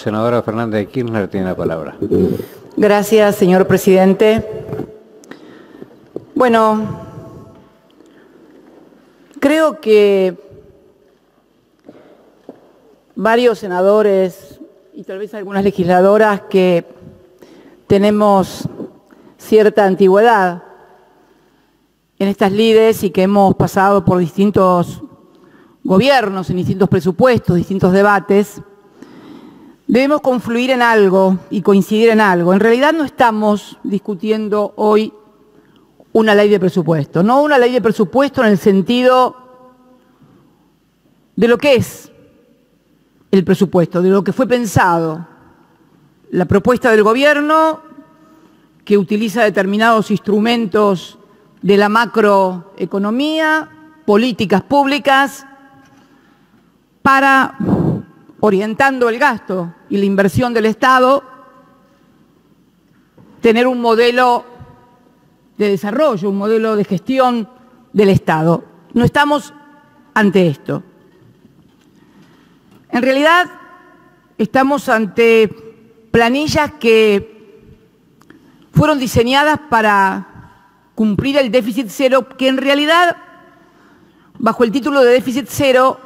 Senadora Fernández de Kirchner tiene la palabra. Gracias, señor presidente. Bueno, creo que varios senadores y tal vez algunas legisladoras que tenemos cierta antigüedad en estas lides y que hemos pasado por distintos gobiernos, en distintos presupuestos, distintos debates, debemos confluir en algo y coincidir en algo. En realidad no estamos discutiendo hoy una ley de presupuesto, no una ley de presupuesto en el sentido de lo que es el presupuesto, de lo que fue pensado, la propuesta del gobierno que utiliza determinados instrumentos de la macroeconomía, políticas públicas, para, orientando el gasto y la inversión del Estado, tener un modelo de desarrollo, un modelo de gestión del Estado. No estamos ante esto. En realidad, estamos ante planillas que fueron diseñadas para cumplir el déficit cero, que en realidad, bajo el título de déficit cero,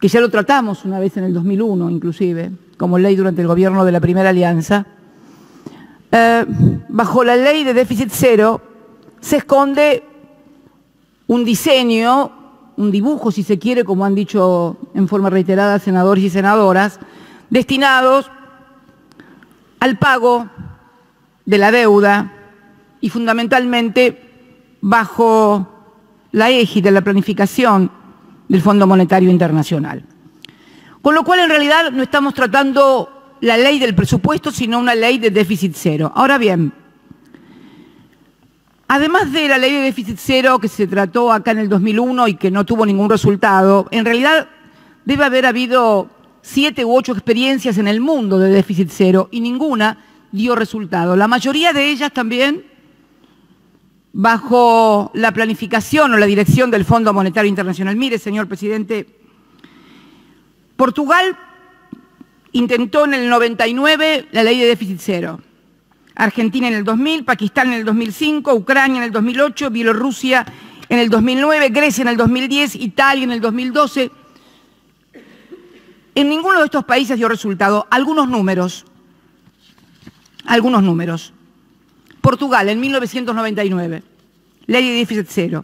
que ya lo tratamos una vez en el 2001, inclusive, como ley durante el gobierno de la Primera Alianza, bajo la ley de déficit cero se esconde un diseño, un dibujo, si se quiere, como han dicho en forma reiterada senadores y senadoras, destinados al pago de la deuda y fundamentalmente bajo la égida de la planificación del Fondo Monetario Internacional. Con lo cual, en realidad, no estamos tratando la ley del presupuesto, sino una ley de déficit cero. Ahora bien, además de la ley de déficit cero que se trató acá en el 2001 y que no tuvo ningún resultado, en realidad debe haber habido 7 u 8 experiencias en el mundo de déficit cero y ninguna dio resultado. La mayoría de ellas también bajo la planificación o la dirección del Fondo Monetario Internacional. Mire, señor presidente, Portugal intentó en el 99 la ley de déficit cero, Argentina en el 2000, Pakistán en el 2005, Ucrania en el 2008, Bielorrusia en el 2009, Grecia en el 2010, Italia en el 2012. En ninguno de estos países dio resultado. Algunos números. Portugal en 1999, ley de déficit cero.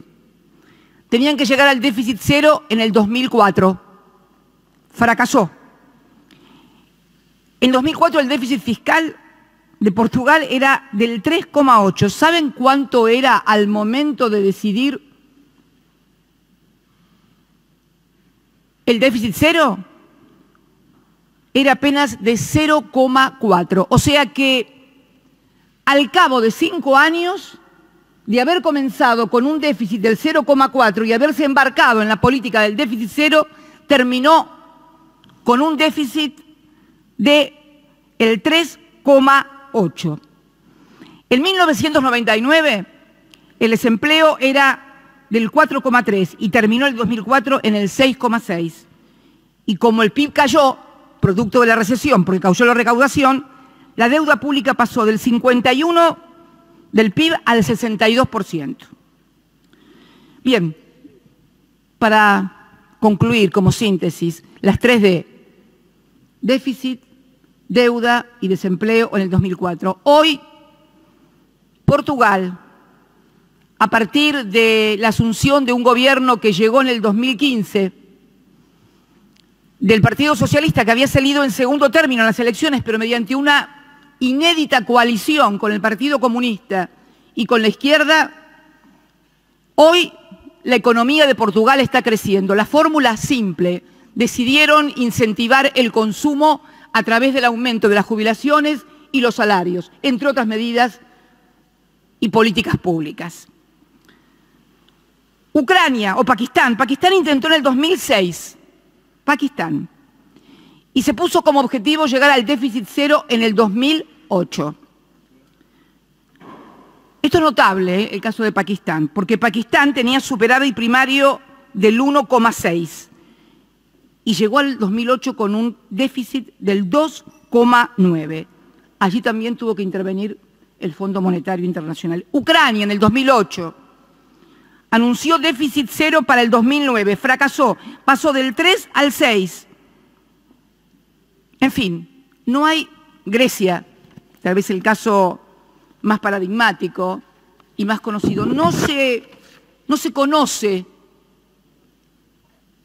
Tenían que llegar al déficit cero en el 2004. Fracasó. En 2004 el déficit fiscal de Portugal era del 3,8. ¿Saben cuánto era al momento de decidir el déficit cero? Era apenas de 0,4. O sea que al cabo de 5 años de haber comenzado con un déficit del 0,4 y haberse embarcado en la política del déficit cero, terminó con un déficit del 3,8. En 1999 el desempleo era del 4,3 y terminó el 2004 en el 6,6. Y como el PIB cayó, producto de la recesión, porque cayó la recaudación, la deuda pública pasó del 51% del PIB al 62%. Bien, para concluir como síntesis, las 3D, déficit, deuda y desempleo en el 2004. Hoy, Portugal, a partir de la asunción de un gobierno que llegó en el 2015, del Partido Socialista, que había salido en segundo término en las elecciones, pero mediante una inédita coalición con el Partido Comunista y con la izquierda, hoy la economía de Portugal está creciendo. La fórmula simple: decidieron incentivar el consumo a través del aumento de las jubilaciones y los salarios, entre otras medidas y políticas públicas. Ucrania o Pakistán. Pakistán intentó en el 2006, y se puso como objetivo llegar al déficit cero en el 2008. Esto es notable, el caso de Pakistán, porque Pakistán tenía superávit primario del 1,6 y llegó al 2008 con un déficit del 2,9. Allí también tuvo que intervenir el Fondo Monetario Internacional. Ucrania en el 2008 anunció déficit cero para el 2009, fracasó, pasó del 3 al 6. En fin, no hay Grecia, tal vez el caso más paradigmático y más conocido. No se conoce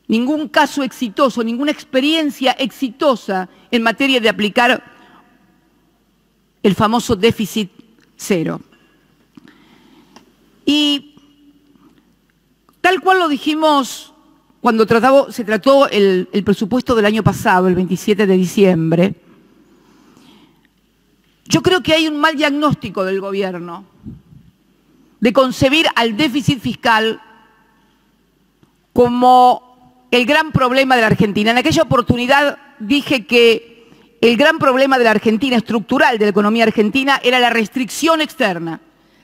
ningún caso exitoso, ninguna experiencia exitosa en materia de aplicar el famoso déficit cero. Y tal cual lo dijimos cuando se trató el presupuesto del año pasado, el 27 de diciembre, yo creo que hay un mal diagnóstico del gobierno de concebir al déficit fiscal como el gran problema de la Argentina. En aquella oportunidad dije que el gran problema de la Argentina, estructural de la economía argentina, era la restricción externa,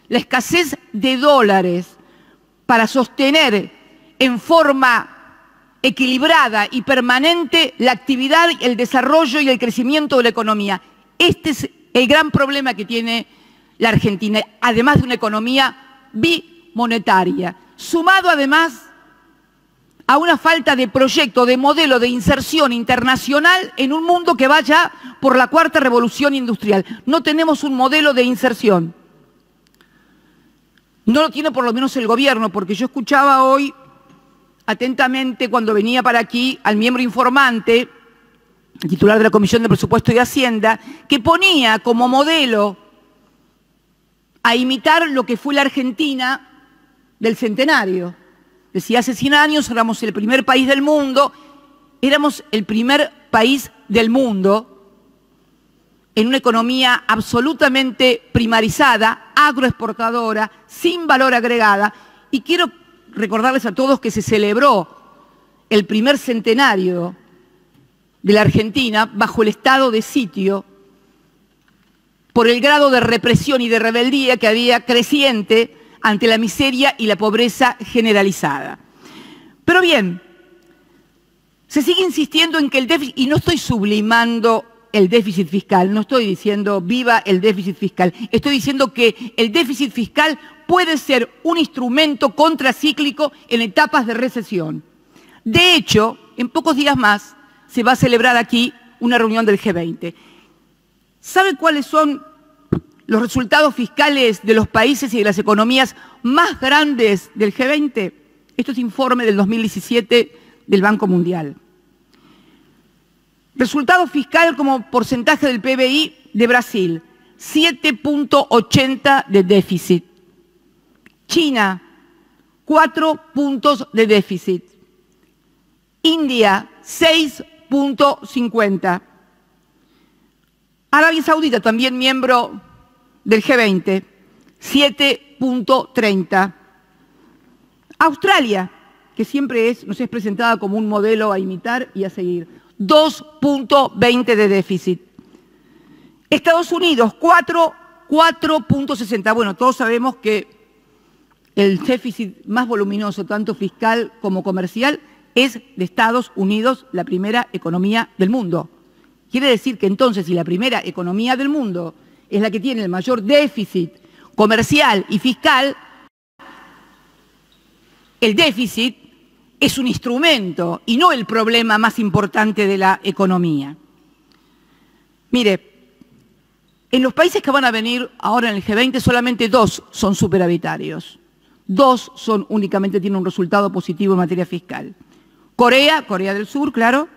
la escasez de dólares para sostener en forma equilibrada y permanente la actividad, el desarrollo y el crecimiento de la economía. Este es el gran problema que tiene la Argentina, además de una economía bimonetaria, sumado además a una falta de proyecto, de modelo de inserción internacional en un mundo que vaya por la cuarta revolución industrial. No tenemos un modelo de inserción. No lo tiene por lo menos el gobierno, porque yo escuchaba hoy atentamente cuando venía para aquí al miembro informante, el titular de la Comisión de Presupuesto y Hacienda, que ponía como modelo a imitar lo que fue la Argentina del centenario. Decía, hace 100 años éramos el primer país del mundo, éramos el primer país del mundo en una economía absolutamente primarizada, agroexportadora, sin valor agregada. Y quiero recordarles a todos que se celebró el primer centenario de la Argentina bajo el estado de sitio por el grado de represión y de rebeldía que había creciente ante la miseria y la pobreza generalizada. Pero bien, se sigue insistiendo en que el déficit, y no estoy sublimando el déficit fiscal, no estoy diciendo viva el déficit fiscal, estoy diciendo que el déficit fiscal puede ser un instrumento contracíclico en etapas de recesión. De hecho, en pocos días más se va a celebrar aquí una reunión del G20. ¿Sabe cuáles son los resultados fiscales de los países y de las economías más grandes del G20? Esto es informe del 2017 del Banco Mundial. Resultado fiscal como porcentaje del PBI de Brasil, 7,80 de déficit. China, 4 puntos de déficit. India, 6,50. Arabia Saudita, también miembro del G20, 7,30. Australia, que siempre nos es presentada como un modelo a imitar y a seguir, 2,20 de déficit. Estados Unidos, 4,60. Bueno, todos sabemos que el déficit más voluminoso, tanto fiscal como comercial, es de Estados Unidos, la primera economía del mundo. Quiere decir que entonces, si la primera economía del mundo es la que tiene el mayor déficit comercial y fiscal, el déficit es un instrumento y no el problema más importante de la economía. Mire, en los países que van a venir ahora en el G20 solamente 2 son superavitarios. 2 únicamente tienen un resultado positivo en materia fiscal. Corea del Sur, claro,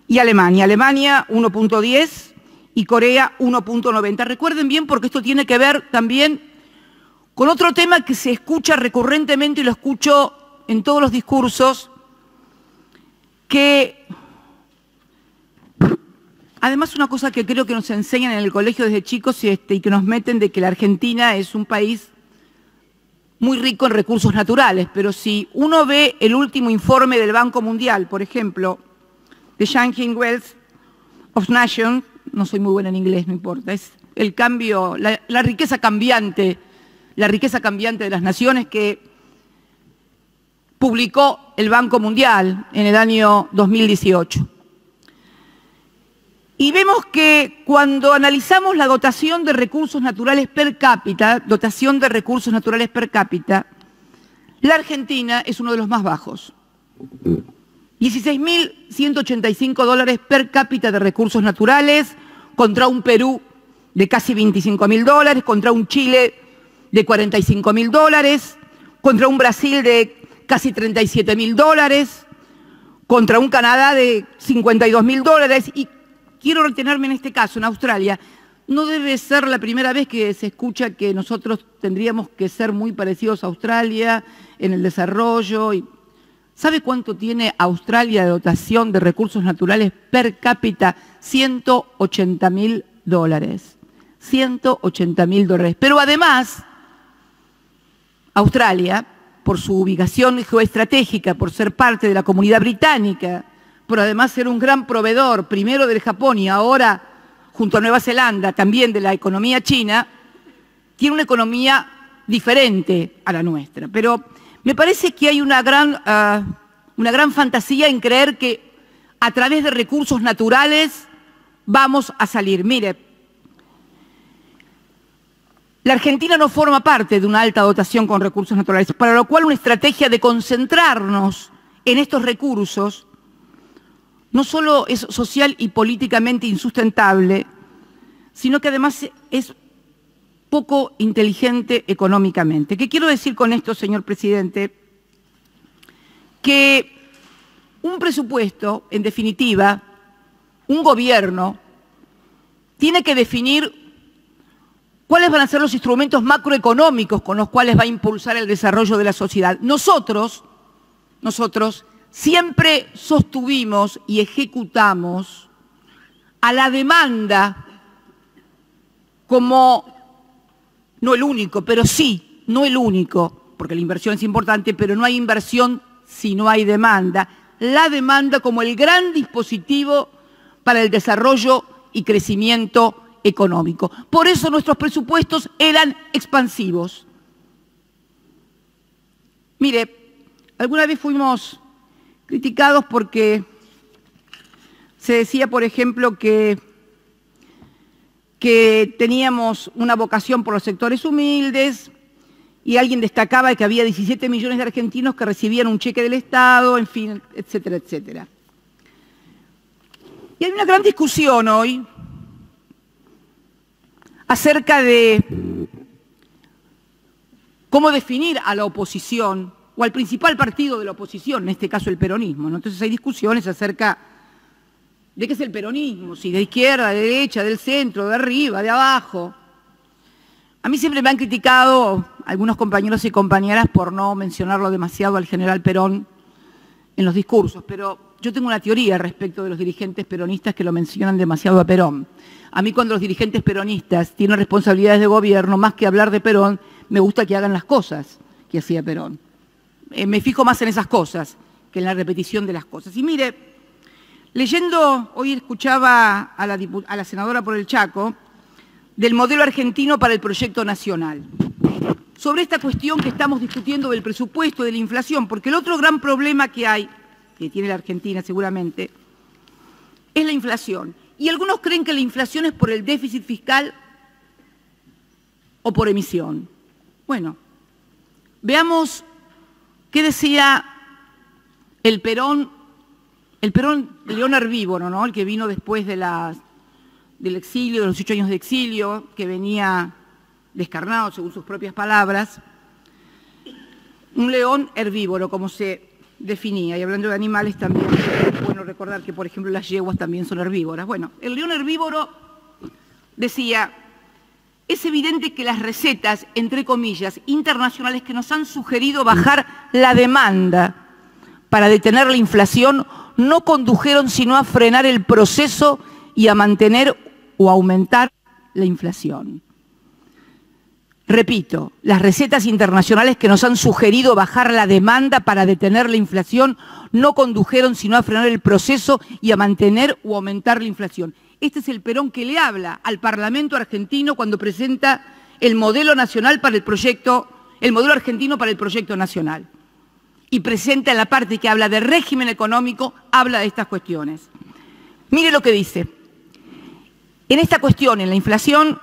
y Alemania. Alemania 1,10 y Corea 1,90. Recuerden bien porque esto tiene que ver también con otro tema que se escucha recurrentemente y lo escucho en todos los discursos, que además una cosa que creo que nos enseñan en el colegio desde chicos y que nos meten de que la Argentina es un país muy rico en recursos naturales, pero si uno ve el último informe del Banco Mundial, por ejemplo, The Changing Wealth of Nations, no soy muy buena en inglés, no importa, es el cambio, la riqueza cambiante de las naciones, que publicó el Banco Mundial en el año 2018. Y vemos que cuando analizamos la dotación de recursos naturales per cápita, la Argentina es uno de los más bajos. 16.185 dólares per cápita de recursos naturales contra un Perú de casi 25.000 dólares, contra un Chile de 45.000 dólares, contra un Brasil de casi 37.000 dólares, contra un Canadá de 52.000 dólares. Y quiero retenerme en este caso, en Australia, no debe ser la primera vez que se escucha que nosotros tendríamos que ser muy parecidos a Australia en el desarrollo. ¿Sabe cuánto tiene Australia de dotación de recursos naturales per cápita? 180.000 dólares. 180.000 dólares. Pero además, Australia, por su ubicación geoestratégica, por ser parte de la Comunidad Británica, por además ser un gran proveedor, primero del Japón y ahora, junto a Nueva Zelanda, también de la economía china, tiene una economía diferente a la nuestra. Pero me parece que hay una gran fantasía en creer que a través de recursos naturales vamos a salir. Mire, la Argentina no forma parte de una alta dotación con recursos naturales, para lo cual una estrategia de concentrarnos en estos recursos no solo es social y políticamente insustentable, sino que además es poco inteligente económicamente. ¿Qué quiero decir con esto, señor presidente? Que un presupuesto, en definitiva, un gobierno, tiene que definir cuáles van a ser los instrumentos macroeconómicos con los cuales va a impulsar el desarrollo de la sociedad. Nosotros siempre sostuvimos y ejecutamos a la demanda como, no el único, pero sí, no el único, porque la inversión es importante, pero no hay inversión si no hay demanda. La demanda como el gran dispositivo para el desarrollo y crecimiento económico. Por eso nuestros presupuestos eran expansivos. Mire, alguna vez fuimos criticados porque se decía, por ejemplo, que teníamos una vocación por los sectores humildes y alguien destacaba que había 17 millones de argentinos que recibían un cheque del Estado, en fin, etcétera, etcétera. Y hay una gran discusión hoy acerca de cómo definir a la oposición o al principal partido de la oposición, en este caso el peronismo, ¿no? Entonces hay discusiones acerca de qué es el peronismo, si de izquierda, de derecha, del centro, de arriba, de abajo. A mí siempre me han criticado algunos compañeros y compañeras por no mencionarlo demasiado al general Perón en los discursos, pero yo tengo una teoría respecto de los dirigentes peronistas que lo mencionan demasiado a Perón. A mí cuando los dirigentes peronistas tienen responsabilidades de gobierno, más que hablar de Perón, me gusta que hagan las cosas que hacía Perón. Me fijo más en esas cosas que en la repetición de las cosas. Y mire, leyendo, hoy escuchaba a la senadora por el Chaco, del modelo argentino para el proyecto nacional, sobre esta cuestión que estamos discutiendo del presupuesto, de la inflación, porque el otro gran problema que hay, que tiene la Argentina seguramente, es la inflación. Y algunos creen que la inflación es por el déficit fiscal o por emisión. Bueno, veamos qué decía el león herbívoro, ¿no? El que vino después del exilio, de los 8 años de exilio, que venía descarnado, según sus propias palabras. Un león herbívoro, como se definía, y hablando de animales también es bueno recordar que, por ejemplo, las yeguas también son herbívoras. Bueno, el león herbívoro decía: es evidente que las recetas, entre comillas, internacionales que nos han sugerido bajar la demanda para detener la inflación no condujeron sino a frenar el proceso y a mantener o aumentar la inflación. Repito, las recetas internacionales que nos han sugerido bajar la demanda para detener la inflación no condujeron sino a frenar el proceso y a mantener o aumentar la inflación. Este es el Perón que le habla al Parlamento argentino cuando presenta el modelo nacional para el modelo argentino para el proyecto nacional. y presenta en la parte que habla de régimen económico, habla de estas cuestiones. Mire lo que dice. En esta cuestión, en la inflación,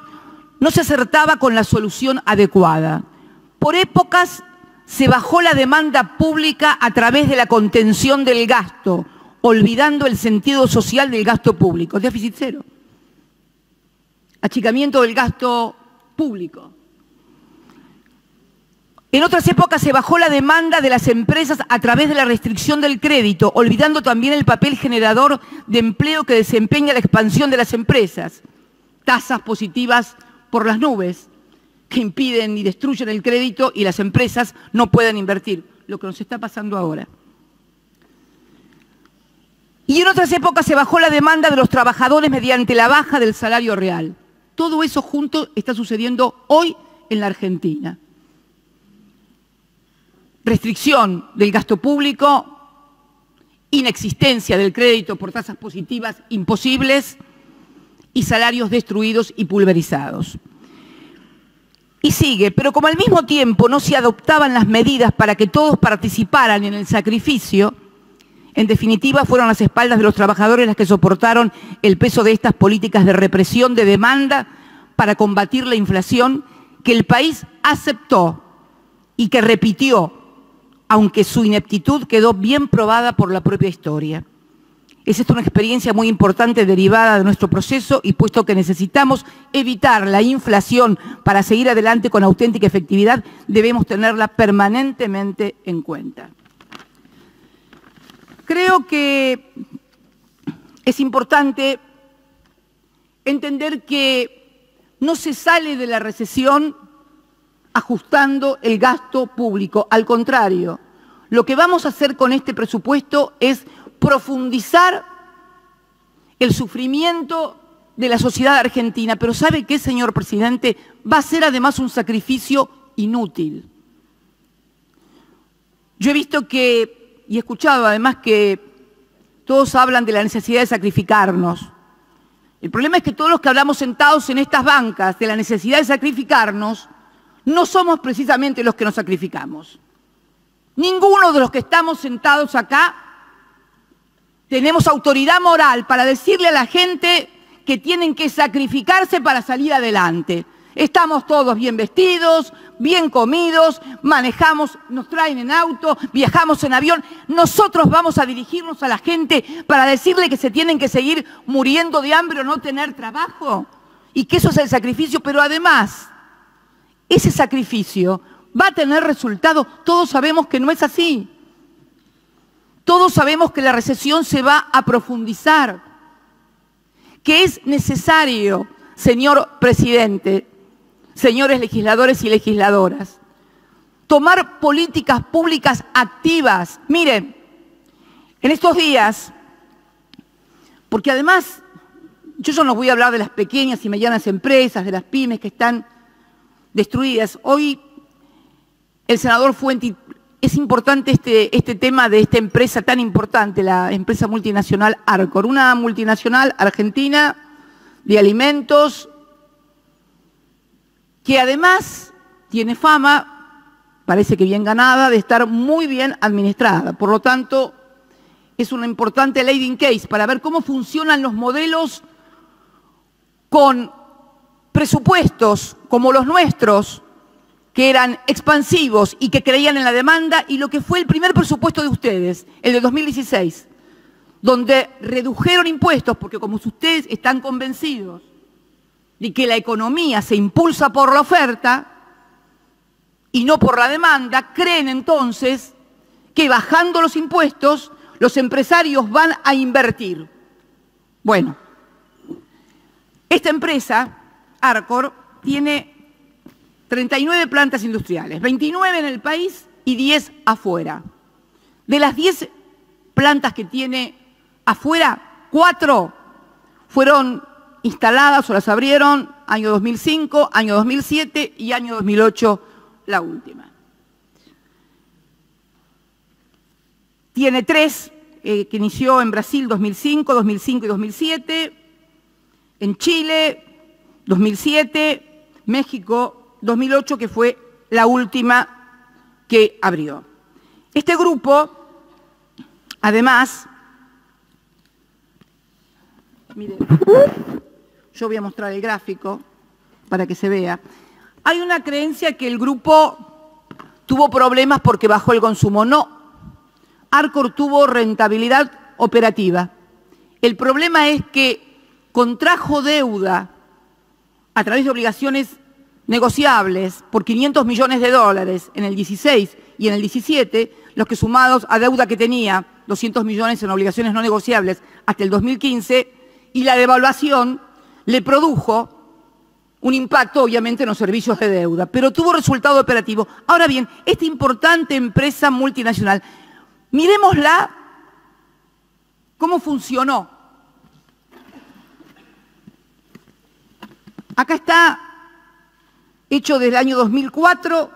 no se acertaba con la solución adecuada. Por épocas se bajó la demanda pública a través de la contención del gasto, olvidando el sentido social del gasto público. Déficit cero. Achicamiento del gasto público. En otras épocas se bajó la demanda de las empresas a través de la restricción del crédito, olvidando también el papel generador de empleo que desempeña la expansión de las empresas. Tasas positivas por las nubes que impiden y destruyen el crédito y las empresas no pueden invertir, lo que nos está pasando ahora. Y en otras épocas se bajó la demanda de los trabajadores mediante la baja del salario real. Todo eso junto está sucediendo hoy en la Argentina. Restricción del gasto público, inexistencia del crédito por tasas positivas imposibles y salarios destruidos y pulverizados. Y sigue, pero como al mismo tiempo no se adoptaban las medidas para que todos participaran en el sacrificio, en definitiva fueron las espaldas de los trabajadores las que soportaron el peso de estas políticas de represión de demanda para combatir la inflación que el país aceptó y que repitió, aunque su ineptitud quedó bien probada por la propia historia. Es esta una experiencia muy importante derivada de nuestro proceso y puesto que necesitamos evitar la inflación para seguir adelante con auténtica efectividad, debemos tenerla permanentemente en cuenta. Creo que es importante entender que no se sale de la recesión ajustando el gasto público. Al contrario, lo que vamos a hacer con este presupuesto es profundizar el sufrimiento de la sociedad argentina. Pero ¿sabe qué, señor presidente? Va a ser además un sacrificio inútil. Yo he visto que, y he escuchado además que todos hablan de la necesidad de sacrificarnos. El problema es que todos los que hablamos sentados en estas bancas de la necesidad de sacrificarnos, no somos precisamente los que nos sacrificamos. Ninguno de los que estamos sentados acá tenemos autoridad moral para decirle a la gente que tienen que sacrificarse para salir adelante. Estamos todos bien vestidos, bien comidos, manejamos, nos traen en auto, viajamos en avión. Nosotros vamos a dirigirnos a la gente para decirle que se tienen que seguir muriendo de hambre o no tener trabajo. Y que eso es el sacrificio, pero además, ese sacrificio va a tener resultado. Todos sabemos que no es así. Todos sabemos que la recesión se va a profundizar, que es necesario, señor presidente, señores legisladores y legisladoras, tomar políticas públicas activas. Miren, en estos días, porque además yo no voy a hablar de las pequeñas y medianas empresas, de las pymes que están destruidas. Hoy el senador Fuenti, es importante este tema de esta empresa tan importante, la empresa multinacional Arcor, una multinacional argentina de alimentos que además tiene fama, parece que bien ganada, de estar muy bien administrada. Por lo tanto, es una importante leading case para ver cómo funcionan los modelos con presupuestos como los nuestros, que eran expansivos y que creían en la demanda, y lo que fue el primer presupuesto de ustedes, el de 2016, donde redujeron impuestos, porque como ustedes están convencidos de que la economía se impulsa por la oferta y no por la demanda, creen entonces que bajando los impuestos los empresarios van a invertir. Bueno, esta empresa, Arcor, tiene 39 plantas industriales, 29 en el país y 10 afuera. De las 10 plantas que tiene afuera, 4 fueron instaladas o las abrieron año 2005, año 2007 y año 2008 la última. Tiene 3 que inició en Brasil 2005 y 2007, en Chile 2007, México 2008, que fue la última que abrió. Este grupo, además, miren, yo voy a mostrar el gráfico para que se vea. Hay una creencia que el grupo tuvo problemas porque bajó el consumo. No, Arcor tuvo rentabilidad operativa. El problema es que contrajo deuda a través de obligaciones negociables por 500 millones de dólares en el 16 y en el 17, los que sumados a deuda que tenía, 200 millones en obligaciones no negociables hasta el 2015, y la devaluación le produjo un impacto, obviamente, en los servicios de deuda, pero tuvo resultado operativo. Ahora bien, esta importante empresa multinacional, miremosla cómo funcionó. Acá está hecho desde el año 2004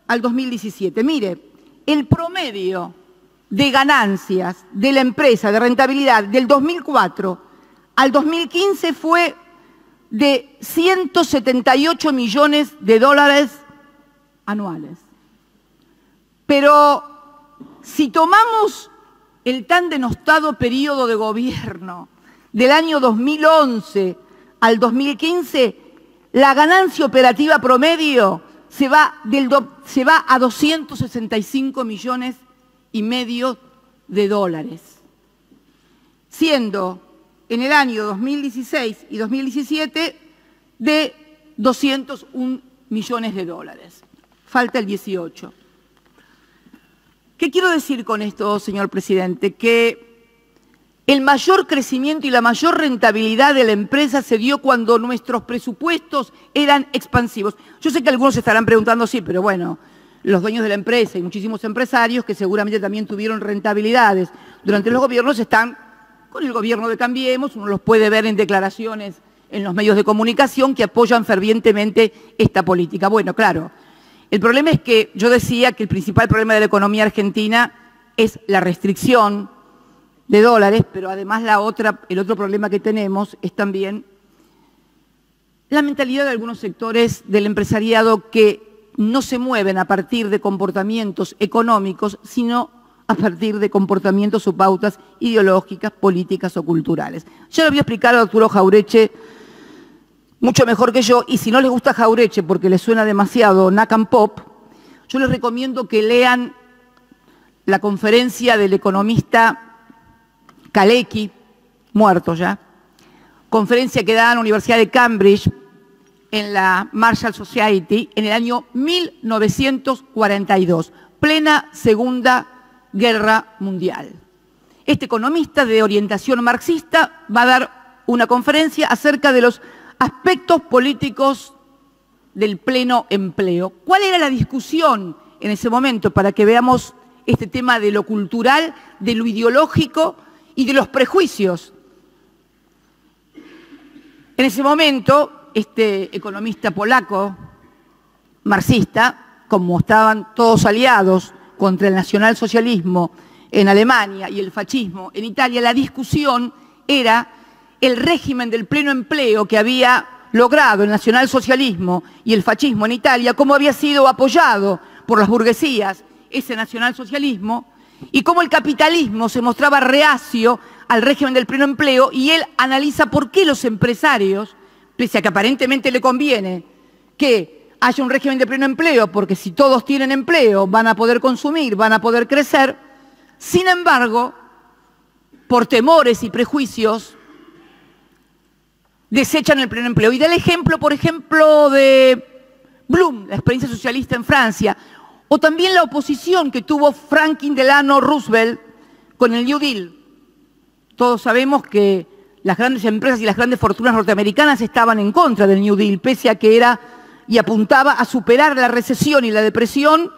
al 2017. Mire, el promedio de ganancias de la empresa, de rentabilidad, del 2004 al 2015 fue de 178 millones de dólares anuales. Pero si tomamos el tan denostado periodo de gobierno del año 2011 al 2015, la ganancia operativa promedio se va a 265 millones y medio de dólares, siendo en el año 2016 y 2017 de 201 millones de dólares. Falta el 18. ¿Qué quiero decir con esto, señor presidente? Que el mayor crecimiento y la mayor rentabilidad de la empresa se dio cuando nuestros presupuestos eran expansivos. Yo sé que algunos se estarán preguntando, sí, pero bueno, los dueños de la empresa y muchísimos empresarios que seguramente también tuvieron rentabilidades durante los gobiernos están con el gobierno de Cambiemos. Uno los puede ver en declaraciones en los medios de comunicación que apoyan fervientemente esta política. Bueno, claro, el problema es que yo decía que el principal problema de la economía argentina es la restricción de dólares, pero además el otro problema que tenemos es también la mentalidad de algunos sectores del empresariado que no se mueven a partir de comportamientos económicos, sino a partir de comportamientos o pautas ideológicas, políticas o culturales. Ya lo voy a explicar a Arturo Jauretche mucho mejor que yo, y si no les gusta Jauretche porque les suena demasiado Nakam Pop, yo les recomiendo que lean la conferencia del economista Kalecki, muerto ya, conferencia que da en la Universidad de Cambridge en la Marshall Society en el año 1942, plena Segunda Guerra Mundial. Este economista de orientación marxista va a dar una conferencia acerca de los aspectos políticos del pleno empleo. ¿Cuál era la discusión en ese momento? Para que veamos este tema de lo cultural, de lo ideológico y de los prejuicios. En ese momento, este economista polaco, marxista, como estaban todos aliados contra el nacionalsocialismo en Alemania y el fascismo en Italia, la discusión era el régimen del pleno empleo que había logrado el nacionalsocialismo y el fascismo en Italia, cómo había sido apoyado por las burguesías ese nacionalsocialismo y cómo el capitalismo se mostraba reacio al régimen del pleno empleo, y él analiza por qué los empresarios, pese a que aparentemente le conviene que haya un régimen de pleno empleo, porque si todos tienen empleo van a poder consumir, van a poder crecer, sin embargo, por temores y prejuicios, desechan el pleno empleo. Y da el ejemplo, por ejemplo, de Blum, la experiencia socialista en Francia, o también la oposición que tuvo Franklin Delano Roosevelt con el New Deal. Todos sabemos que las grandes empresas y las grandes fortunas norteamericanas estaban en contra del New Deal, pese a que era y apuntaba a superar la recesión y la depresión,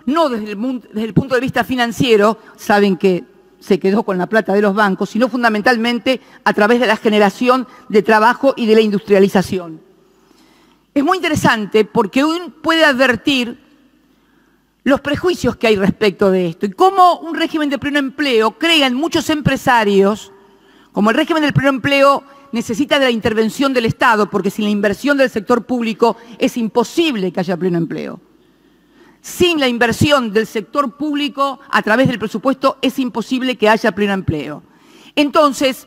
no desde el punto de vista financiero, saben que se quedó con la plata de los bancos, sino fundamentalmente a través de la generación de trabajo y de la industrialización. Es muy interesante porque uno puede advertir los prejuicios que hay respecto de esto y cómo un régimen de pleno empleo crea en muchos empresarios, como el régimen del pleno empleo necesita de la intervención del Estado, porque sin la inversión del sector público es imposible que haya pleno empleo. sin la inversión del sector público a través del presupuesto es imposible que haya pleno empleo. Entonces,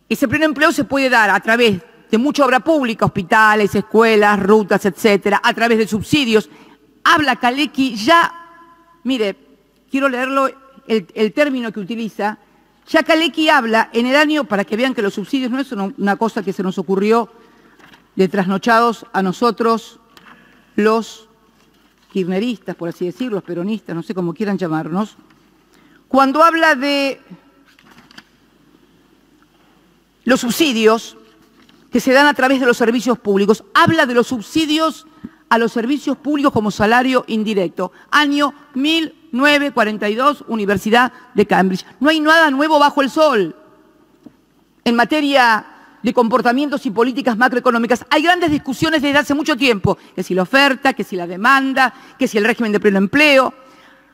ese pleno empleo se puede dar a través de mucha obra pública, hospitales, escuelas, rutas, etcétera, a través de subsidios. Habla Kalecki ya, mire, quiero leerlo el término que utiliza. Ya Kalecki habla en el año, para que vean que los subsidios no es una cosa que se nos ocurrió de trasnochados a nosotros, los kirchneristas, por así decirlo, los peronistas, no sé cómo quieran llamarnos, cuando habla de los subsidios que se dan a través de los servicios públicos, habla de los subsidios a los servicios públicos como salario indirecto. Año 1942, Universidad de Cambridge. No hay nada nuevo bajo el sol en materia de comportamientos y políticas macroeconómicas. Hay grandes discusiones desde hace mucho tiempo, que si la oferta, que si la demanda, que si el régimen de pleno empleo.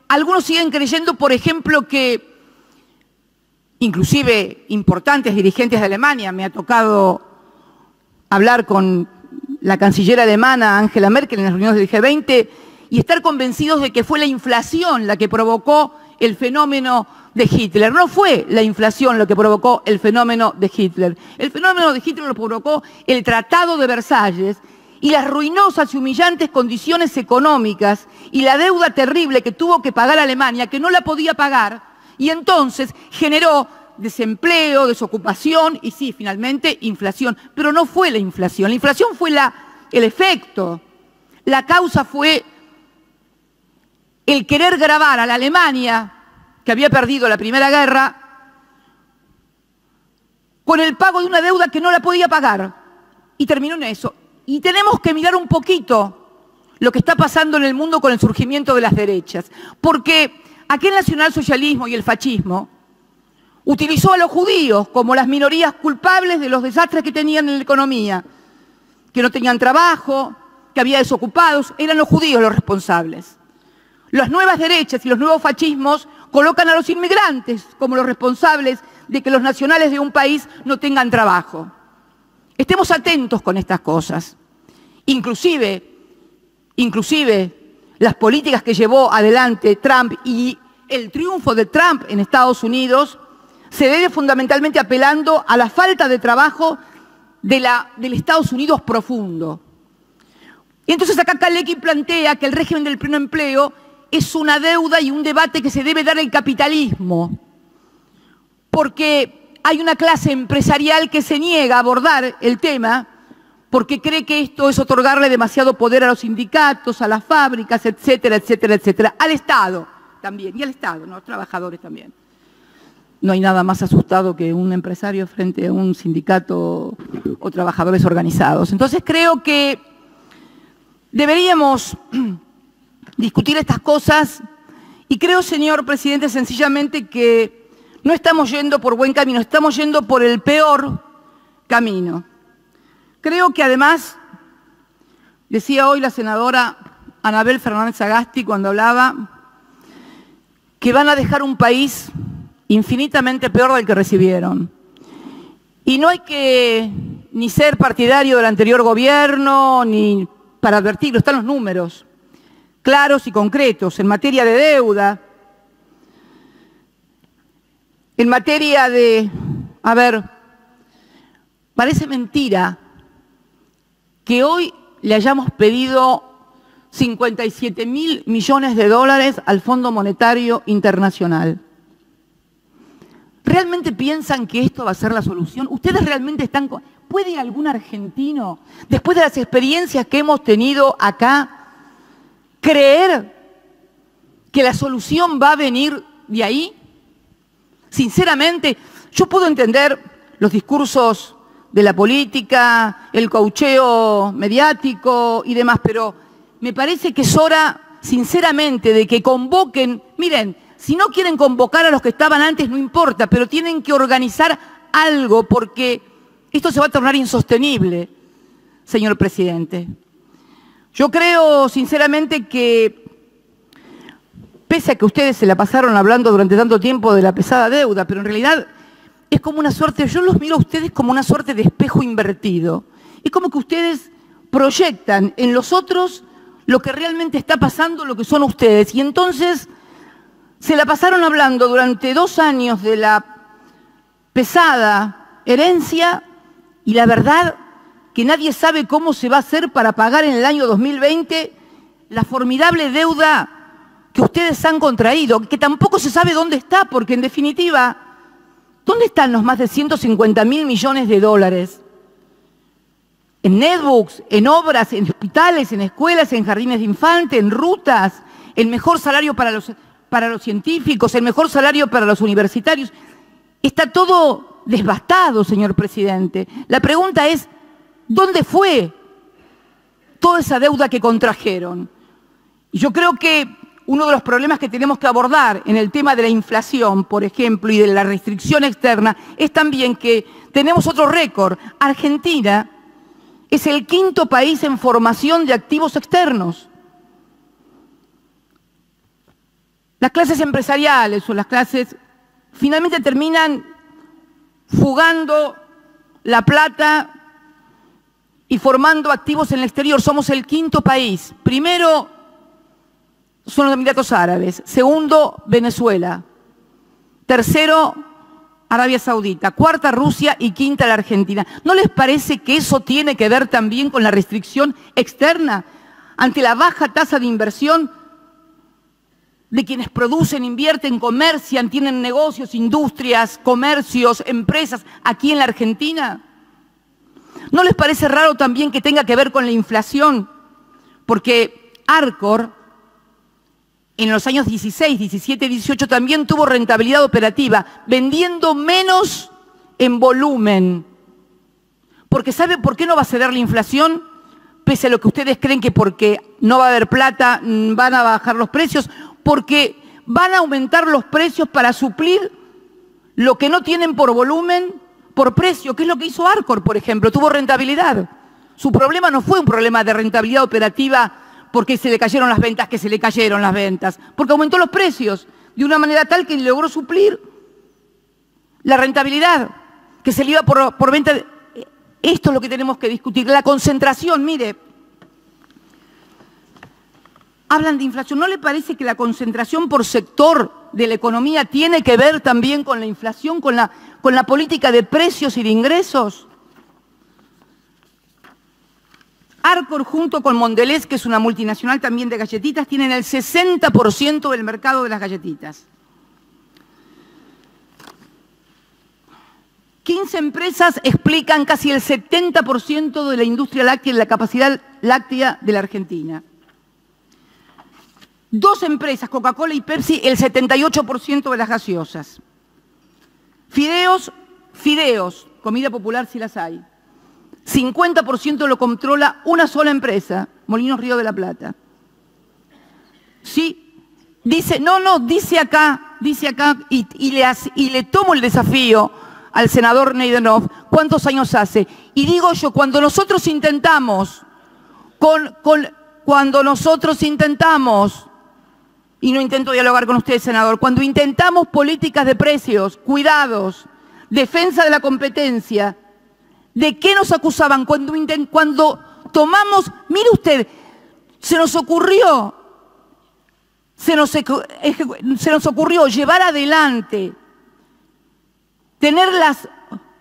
Algunos siguen creyendo, por ejemplo, que inclusive importantes dirigentes de Alemania, me ha tocado hablar con la canciller alemana Angela Merkel en las reuniones del G20 y estar convencidos de que fue la inflación la que provocó el fenómeno de Hitler. No fue la inflación lo que provocó el fenómeno de Hitler. El fenómeno de Hitler lo provocó el Tratado de Versalles y las ruinosas y humillantes condiciones económicas y la deuda terrible que tuvo que pagar Alemania, que no la podía pagar, y entonces generó desempleo, desocupación y sí, finalmente, inflación. Pero no fue la inflación. La inflación fue el efecto. La causa fue el querer gravar a la Alemania, que había perdido la Primera Guerra, con el pago de una deuda que no la podía pagar. Y terminó en eso. Y tenemos que mirar un poquito lo que está pasando en el mundo con el surgimiento de las derechas. Porque aquel nacionalsocialismo y el fascismo utilizó a los judíos como las minorías culpables de los desastres que tenían en la economía, que no tenían trabajo, que había desocupados, eran los judíos los responsables. Las nuevas derechas y los nuevos fascismos colocan a los inmigrantes como los responsables de que los nacionales de un país no tengan trabajo. Estemos atentos con estas cosas. Inclusive las políticas que llevó adelante Trump y el triunfo de Trump en Estados Unidos se debe fundamentalmente apelando a la falta de trabajo del Estados Unidos profundo. Entonces acá Kalecki plantea que el régimen del pleno empleo es una deuda y un debate que se debe dar el capitalismo, porque hay una clase empresarial que se niega a abordar el tema porque cree que esto es otorgarle demasiado poder a los sindicatos, a las fábricas, etcétera, etcétera, etcétera, al Estado también, y al Estado, ¿no? Los trabajadores también. No hay nada más asustado que un empresario frente a un sindicato o trabajadores organizados. Entonces creo que deberíamos discutir estas cosas y creo, señor presidente, sencillamente que no estamos yendo por buen camino, estamos yendo por el peor camino. Creo que además, decía hoy la senadora Anabel Fernández Sagasti cuando hablaba, que van a dejar un país infinitamente peor del que recibieron. Y no hay que ni ser partidario del anterior gobierno, ni para advertirlo, están los números claros y concretos en materia de deuda, en materia de, parece mentira que hoy le hayamos pedido 57.000 millones de dólares al Fondo Monetario Internacional. ¿Realmente piensan que esto va a ser la solución? ¿Ustedes realmente están... ¿Puede algún argentino, después de las experiencias que hemos tenido acá, creer que la solución va a venir de ahí? Sinceramente, yo puedo entender los discursos de la política, el caucheo mediático y demás, pero me parece que es hora, sinceramente, de que convoquen... Miren, si no quieren convocar a los que estaban antes, no importa, pero tienen que organizar algo porque esto se va a tornar insostenible, señor presidente. Yo creo, sinceramente, que pese a que ustedes se la pasaron hablando durante tanto tiempo de la pesada deuda, pero en realidad es como una suerte, yo los miro a ustedes como una suerte de espejo invertido. Es como que ustedes proyectan en los otros lo que realmente está pasando, lo que son ustedes. Y entonces se la pasaron hablando durante 2 años de la pesada herencia y la verdad que nadie sabe cómo se va a hacer para pagar en el año 2020 la formidable deuda que ustedes han contraído, que tampoco se sabe dónde está, porque en definitiva, ¿dónde están los más de 150.000 millones de dólares? En netbooks, en obras, en hospitales, en escuelas, en jardines de infantes, en rutas, el mejor salario para los científicos, el mejor salario para los universitarios. Está todo devastado, señor presidente. La pregunta es, ¿dónde fue toda esa deuda que contrajeron? Y yo creo que uno de los problemas que tenemos que abordar en el tema de la inflación, por ejemplo, y de la restricción externa, es también que tenemos otro récord. Argentina es el 5º país en formación de activos externos. Las clases empresariales o las clases finalmente terminan fugando la plata y formando activos en el exterior. Somos el 5º país. Primero son los Emiratos Árabes. Segundo, Venezuela. Tercero, Arabia Saudita. 4ª, Rusia y 5ª, la Argentina. ¿No les parece que eso tiene que ver también con la restricción externa ante la baja tasa de inversión de quienes producen, invierten, comercian, tienen negocios, industrias, comercios, empresas aquí en la Argentina? ¿No les parece raro también que tenga que ver con la inflación? Porque Arcor en los años 16, 17, 18 también tuvo rentabilidad operativa, vendiendo menos en volumen. Porque ¿sabe por qué no va a ceder la inflación? Pese a lo que ustedes creen que porque no va a haber plata van a bajar los precios, porque van a aumentar los precios para suplir lo que no tienen por volumen, por precio, que es lo que hizo Arcor, por ejemplo, tuvo rentabilidad. Su problema no fue un problema de rentabilidad operativa porque se le cayeron las ventas, que se le cayeron las ventas, porque aumentó los precios de una manera tal que logró suplir la rentabilidad que se le iba por venta. Esto es lo que tenemos que discutir. La concentración, mire, hablan de inflación. ¿No le parece que la concentración por sector de la economía tiene que ver también con la inflación, con la política de precios y de ingresos? Arcor, junto con Mondelez, que es una multinacional también de galletitas, tienen el 60% del mercado de las galletitas. 15 empresas explican casi el 70% de la industria láctea y de la capacidad láctea de la Argentina. 2 empresas, Coca-Cola y Pepsi, el 78% de las gaseosas. Fideos, comida popular si las hay. 50% lo controla una sola empresa, Molinos Río de la Plata. Sí, dice acá, y le tomo el desafío al senador Neidenhoff, ¿cuántos años hace? Y digo yo, cuando nosotros intentamos, y no intento dialogar con usted, senador, cuando intentamos políticas de precios, cuidados, defensa de la competencia, ¿de qué nos acusaban? Cuando tomamos, mire usted, se nos ocurrió llevar adelante, tener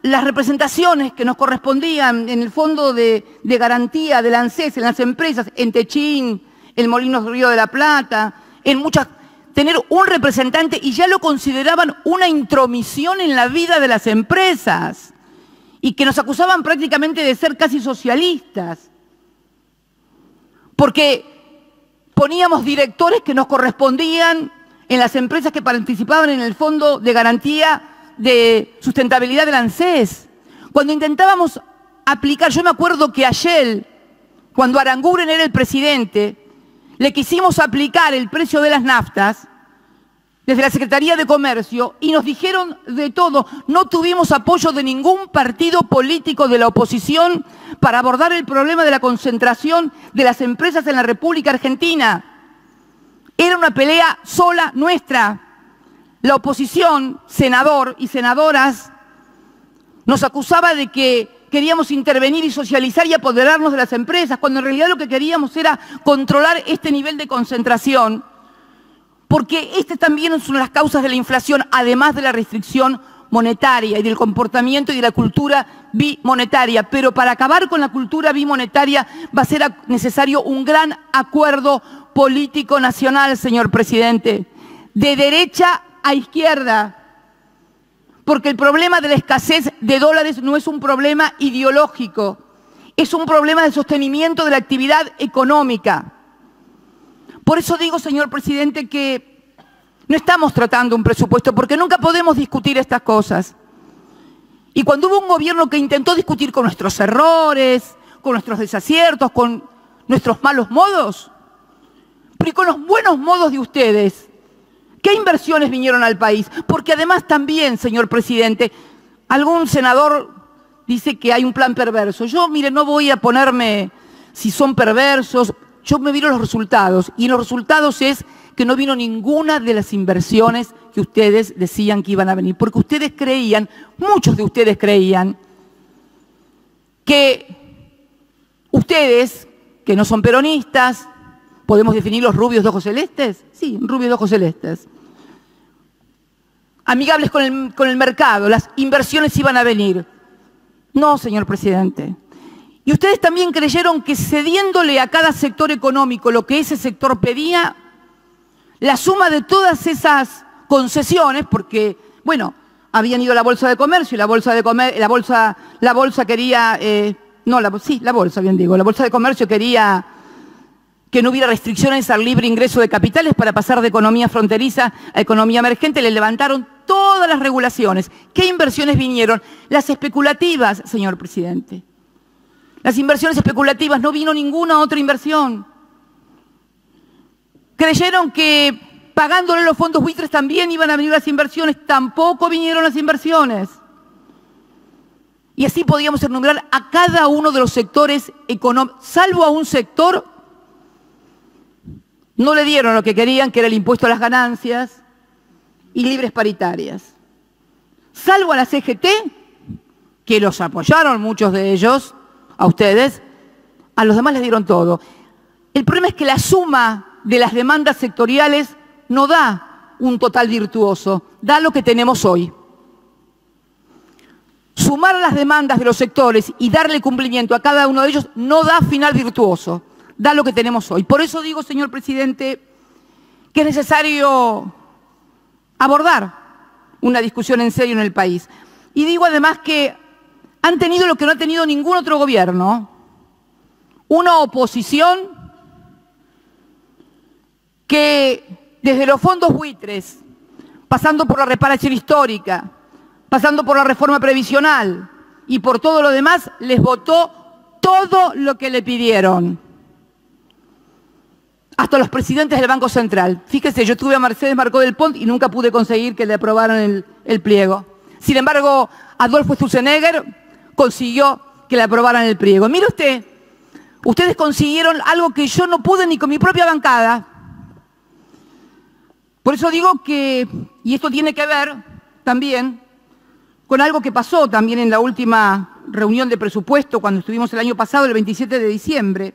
las representaciones que nos correspondían en el fondo de garantía del ANSES, en las empresas, en Techín, en Molinos Río de la Plata, en muchas, tener un representante, y ya lo consideraban una intromisión en la vida de las empresas, y que nos acusaban prácticamente de ser casi socialistas, porque poníamos directores que nos correspondían en las empresas que participaban en el Fondo de Garantía de Sustentabilidad del ANSES. Cuando intentábamos aplicar, yo me acuerdo que a Shell, cuando Aranguren era el presidente, le quisimos aplicar el precio de las naftas desde la Secretaría de Comercio y nos dijeron de todo. No tuvimos apoyo de ningún partido político de la oposición para abordar el problema de la concentración de las empresas en la República Argentina. Era una pelea sola nuestra. La oposición, senador y senadoras, nos acusaba de que queríamos intervenir y socializar y apoderarnos de las empresas, cuando en realidad lo que queríamos era controlar este nivel de concentración, porque este también es una de las causas de la inflación, además de la restricción monetaria y del comportamiento y de la cultura bimonetaria. Pero para acabar con la cultura bimonetaria va a ser necesario un gran acuerdo político nacional, señor presidente, de derecha a izquierda, porque el problema de la escasez de dólares no es un problema ideológico, es un problema de sostenimiento de la actividad económica. Por eso digo, señor presidente, que no estamos tratando un presupuesto, porque nunca podemos discutir estas cosas. Y cuando hubo un gobierno que intentó discutir con nuestros errores, con nuestros desaciertos, con nuestros malos modos, pero y con los buenos modos de ustedes, ¿qué inversiones vinieron al país? Porque además también, señor presidente, algún senador dice que hay un plan perverso. Yo, mire, no voy a ponerme si son perversos, yo me miro los resultados, y los resultados es que no vino ninguna de las inversiones que ustedes decían que iban a venir, porque ustedes creían, muchos de ustedes creían, que ustedes, que no son peronistas, ¿podemos definir los rubios de ojos celestes? Sí, rubios de ojos celestes. Amigables con el mercado, las inversiones iban a venir. No, señor presidente. Y ustedes también creyeron que cediéndole a cada sector económico lo que ese sector pedía, la suma de todas esas concesiones, porque, bueno, habían ido a la Bolsa de Comercio y la Bolsa de Comercio quería que no hubiera restricciones al libre ingreso de capitales para pasar de economía fronteriza a economía emergente, le levantaron todas las regulaciones. ¿Qué inversiones vinieron? Las especulativas, señor presidente. Las inversiones especulativas, no vino ninguna otra inversión. Creyeron que pagándole los fondos buitres también iban a venir las inversiones, tampoco vinieron las inversiones. Y así podíamos enumerar a cada uno de los sectores económicos, salvo a un sector, no le dieron lo que querían, que era el impuesto a las ganancias y libres paritarias. Salvo a la CGT, que los apoyaron muchos de ellos, a ustedes, a los demás les dieron todo. El problema es que la suma de las demandas sectoriales no da un total virtuoso, da lo que tenemos hoy. Sumar las demandas de los sectores y darle cumplimiento a cada uno de ellos no da final virtuoso, da lo que tenemos hoy. Por eso digo, señor presidente, que es necesario abordar una discusión en serio en el país. Y digo además que han tenido lo que no ha tenido ningún otro gobierno, una oposición que desde los fondos buitres, pasando por la reparación histórica, pasando por la reforma previsional y por todo lo demás, les votó todo lo que le pidieron. Hasta los presidentes del Banco Central. Fíjese, yo tuve a Mercedes Marcó del Pont y nunca pude conseguir que le aprobaran el pliego. Sin embargo, Adolfo Sturzenegger consiguió que le aprobaran el pliego. Mire usted, ustedes consiguieron algo que yo no pude ni con mi propia bancada. Por eso digo que, y esto tiene que ver también con algo que pasó también en la última reunión de presupuesto, cuando estuvimos el año pasado, el 27 de diciembre.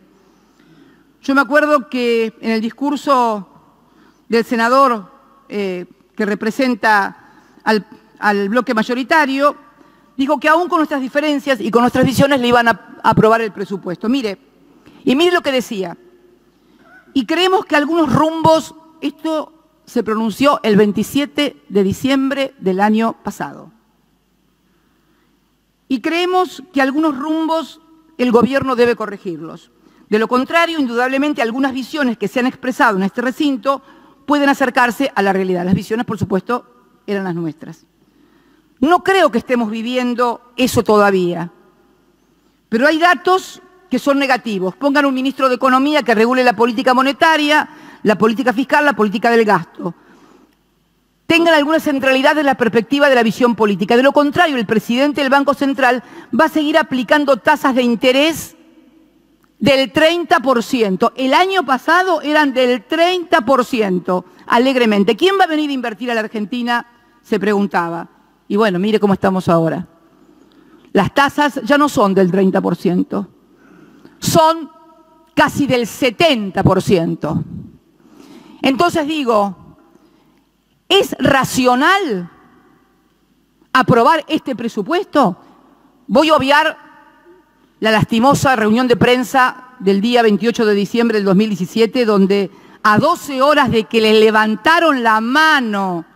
Yo me acuerdo que en el discurso del senador que representa al bloque mayoritario, dijo que aún con nuestras diferencias y con nuestras visiones le iban a aprobar el presupuesto. Mire, y mire lo que decía. Y creemos que algunos rumbos, esto se pronunció el 27 de diciembre del año pasado. Y creemos que algunos rumbos el gobierno debe corregirlos. De lo contrario, indudablemente, algunas visiones que se han expresado en este recinto pueden acercarse a la realidad. Las visiones, por supuesto, eran las nuestras. No creo que estemos viviendo eso todavía, pero hay datos que son negativos. Pongan un ministro de Economía que regule la política monetaria, la política fiscal, la política del gasto. Tengan alguna centralidad en la perspectiva de la visión política. De lo contrario, el presidente del Banco Central va a seguir aplicando tasas de interés del 30%. El año pasado eran del 30%, alegremente. ¿Quién va a venir a invertir a la Argentina? Se preguntaba. Y bueno, mire cómo estamos ahora. Las tasas ya no son del 30%, son casi del 70%. Entonces digo, ¿es racional aprobar este presupuesto? Voy a obviar la lastimosa reunión de prensa del día 28 de diciembre del 2017, donde a 12 horas de que le levantaron la mano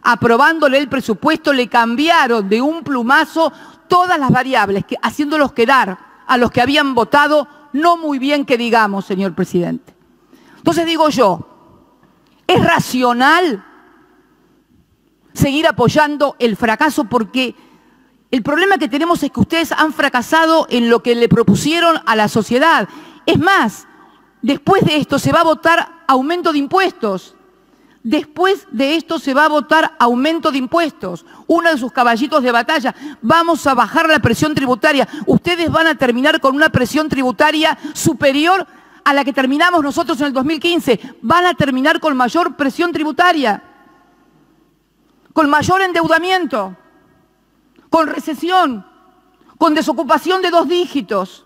aprobándole el presupuesto, le cambiaron de un plumazo todas las variables, haciéndolos quedar a los que habían votado no muy bien que digamos, señor presidente. Entonces digo yo, ¿es racional seguir apoyando el fracaso? Porque el problema que tenemos es que ustedes han fracasado en lo que le propusieron a la sociedad. Es más, después de esto se va a votar aumento de impuestos. Después de esto se va a votar aumento de impuestos. Uno de sus caballitos de batalla. Vamos a bajar la presión tributaria. Ustedes van a terminar con una presión tributaria superior a la que terminamos nosotros en el 2015. Van a terminar con mayor presión tributaria, con mayor endeudamiento, con recesión, con desocupación de 2 dígitos.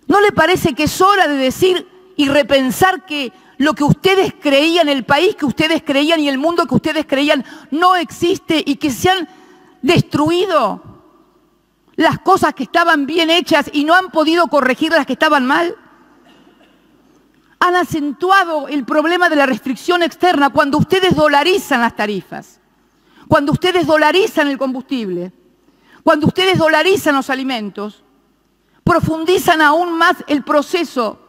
¿No le parece que es hora de decir y repensar que lo que ustedes creían, el país que ustedes creían y el mundo que ustedes creían no existe y que se han destruido las cosas que estaban bien hechas y no han podido corregir las que estaban mal? Han acentuado el problema de la restricción externa cuando ustedes dolarizan las tarifas, cuando ustedes dolarizan el combustible, cuando ustedes dolarizan los alimentos, profundizan aún más el proceso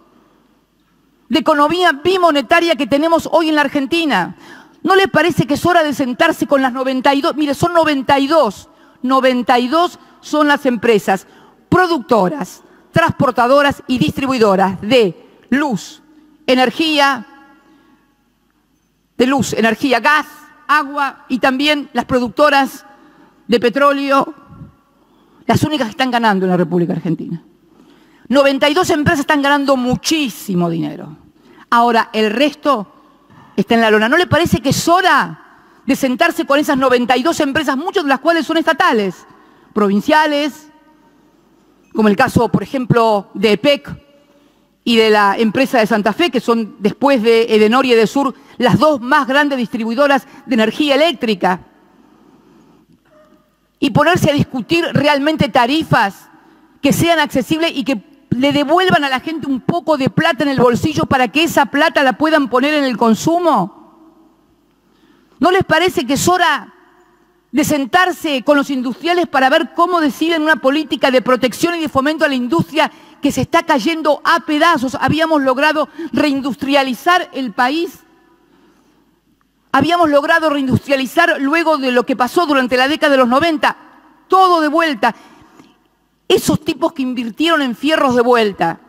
de economía bimonetaria que tenemos hoy en la Argentina. ¿No le parece que es hora de sentarse con las 92? Mire, son 92 son las empresas productoras, transportadoras y distribuidoras de luz, energía, gas, agua y también las productoras de petróleo, las únicas que están ganando en la República Argentina. 92 empresas están ganando muchísimo dinero. Ahora, el resto está en la lona. ¿No le parece que es hora de sentarse con esas 92 empresas, muchas de las cuales son estatales, provinciales, como el caso, por ejemplo, de EPEC y de la empresa de Santa Fe, que son, después de Edenor y Edesur, las 2 más grandes distribuidoras de energía eléctrica? Y ponerse a discutir realmente tarifas que sean accesibles y que le devuelvan a la gente un poco de plata en el bolsillo para que esa plata la puedan poner en el consumo. ¿No les parece que es hora de sentarse con los industriales para ver cómo deciden una política de protección y de fomento a la industria que se está cayendo a pedazos? Habíamos logrado reindustrializar el país. Habíamos logrado reindustrializar luego de lo que pasó durante la década de los 90. Todo de vuelta. Esos tipos que invirtieron en fierros de vuelta,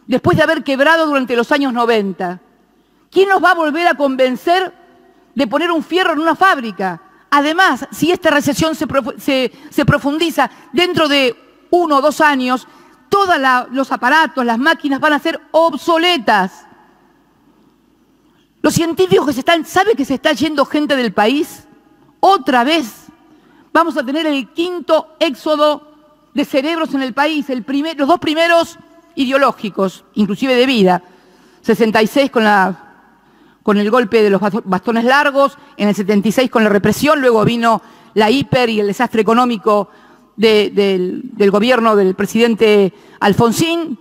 después de haber quebrado durante los años 90, ¿quién nos va a volver a convencer de poner un fierro en una fábrica? Además, si esta recesión se profundiza, dentro de 1 o 2 años, todos los aparatos, las máquinas van a ser obsoletas. Los científicos ¿sabe que se está yendo gente del país? Otra vez vamos a tener el 5º éxodo de cerebros en el país, los 2 primeros ideológicos, inclusive de vida. 66 con el golpe de los bastones largos, en el 76 con la represión, luego vino la hiper y el desastre económico del gobierno del presidente Alfonsín,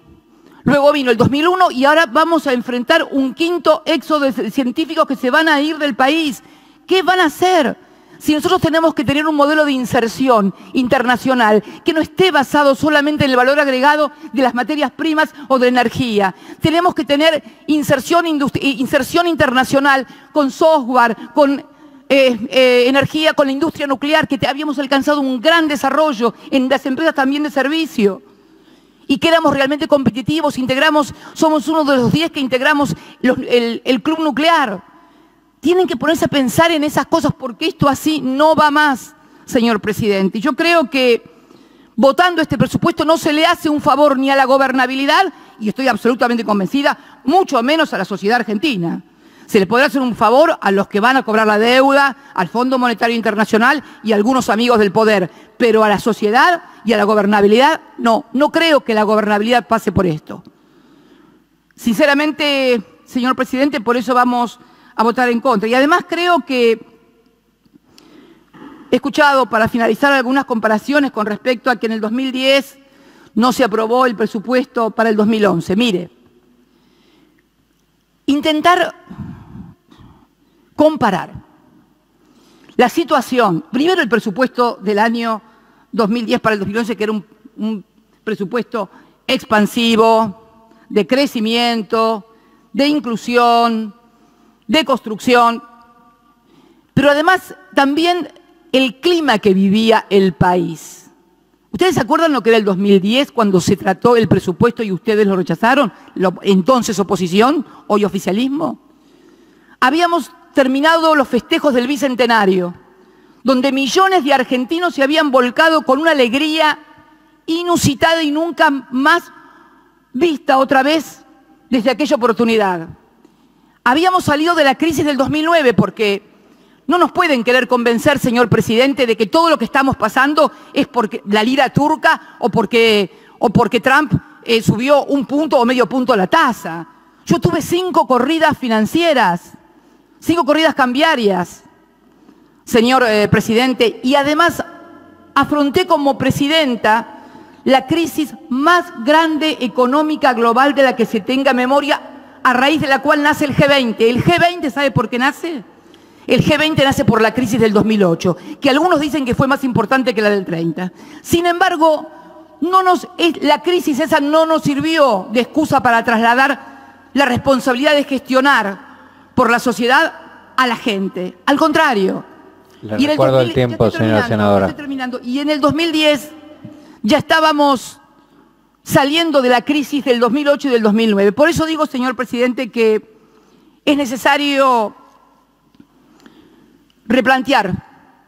luego vino el 2001 y ahora vamos a enfrentar un 5º éxodo de científicos que se van a ir del país. ¿Qué van a hacer? Si nosotros tenemos que tener un modelo de inserción internacional que no esté basado solamente en el valor agregado de las materias primas o de energía, tenemos que tener inserción internacional con software, con energía, con la industria nuclear, que habíamos alcanzado un gran desarrollo en las empresas también de servicio y que éramos realmente competitivos, somos uno de los 10 que integramos el club nuclear. Tienen que ponerse a pensar en esas cosas porque esto así no va más, señor presidente. Yo creo que votando este presupuesto no se le hace un favor ni a la gobernabilidad, y estoy absolutamente convencida, mucho menos a la sociedad argentina. Se le podrá hacer un favor a los que van a cobrar la deuda, al Fondo Monetario Internacional y a algunos amigos del poder, pero a la sociedad y a la gobernabilidad, no. No creo que la gobernabilidad pase por esto. Sinceramente, señor presidente, por eso vamos a votar en contra. Y además creo que he escuchado, para finalizar, algunas comparaciones con respecto a que en el 2010 no se aprobó el presupuesto para el 2011. Mire, intentar comparar la situación, primero el presupuesto del año 2010 para el 2011, que era un presupuesto expansivo, de crecimiento, de inclusión, de construcción, pero además también el clima que vivía el país. ¿Ustedes se acuerdan lo que era el 2010 cuando se trató el presupuesto y ustedes lo rechazaron? Entonces oposición, hoy oficialismo. Habíamos terminado los festejos del Bicentenario, donde millones de argentinos se habían volcado con una alegría inusitada y nunca más vista otra vez desde aquella oportunidad. Habíamos salido de la crisis del 2009 porque no nos pueden querer convencer, señor presidente, de que todo lo que estamos pasando es porque la lira turca o porque Trump subió 1 punto o medio punto a la tasa. Yo tuve 5 corridas financieras, 5 corridas cambiarias, señor presidente, y además afronté como presidenta la crisis más grande económica global de la que se tenga memoria, a raíz de la cual nace el G20. ¿El G20 sabe por qué nace? El G20 nace por la crisis del 2008, que algunos dicen que fue más importante que la del 30. Sin embargo, la crisis esa no nos sirvió de excusa para trasladar la responsabilidad de gestionar por la sociedad a la gente. Al contrario. Le recuerdo el tiempo, señora senadora. Estoy terminando. Y en el 2010 ya estábamos saliendo de la crisis del 2008 y del 2009. Por eso digo, señor presidente, que es necesario replantear.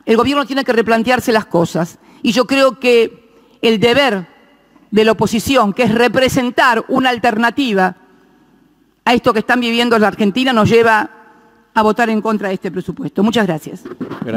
El gobierno tiene que replantearse las cosas. Y yo creo que el deber de la oposición, que es representar una alternativa a esto que están viviendo en la Argentina, nos lleva a votar en contra de este presupuesto. Muchas gracias. Gracias.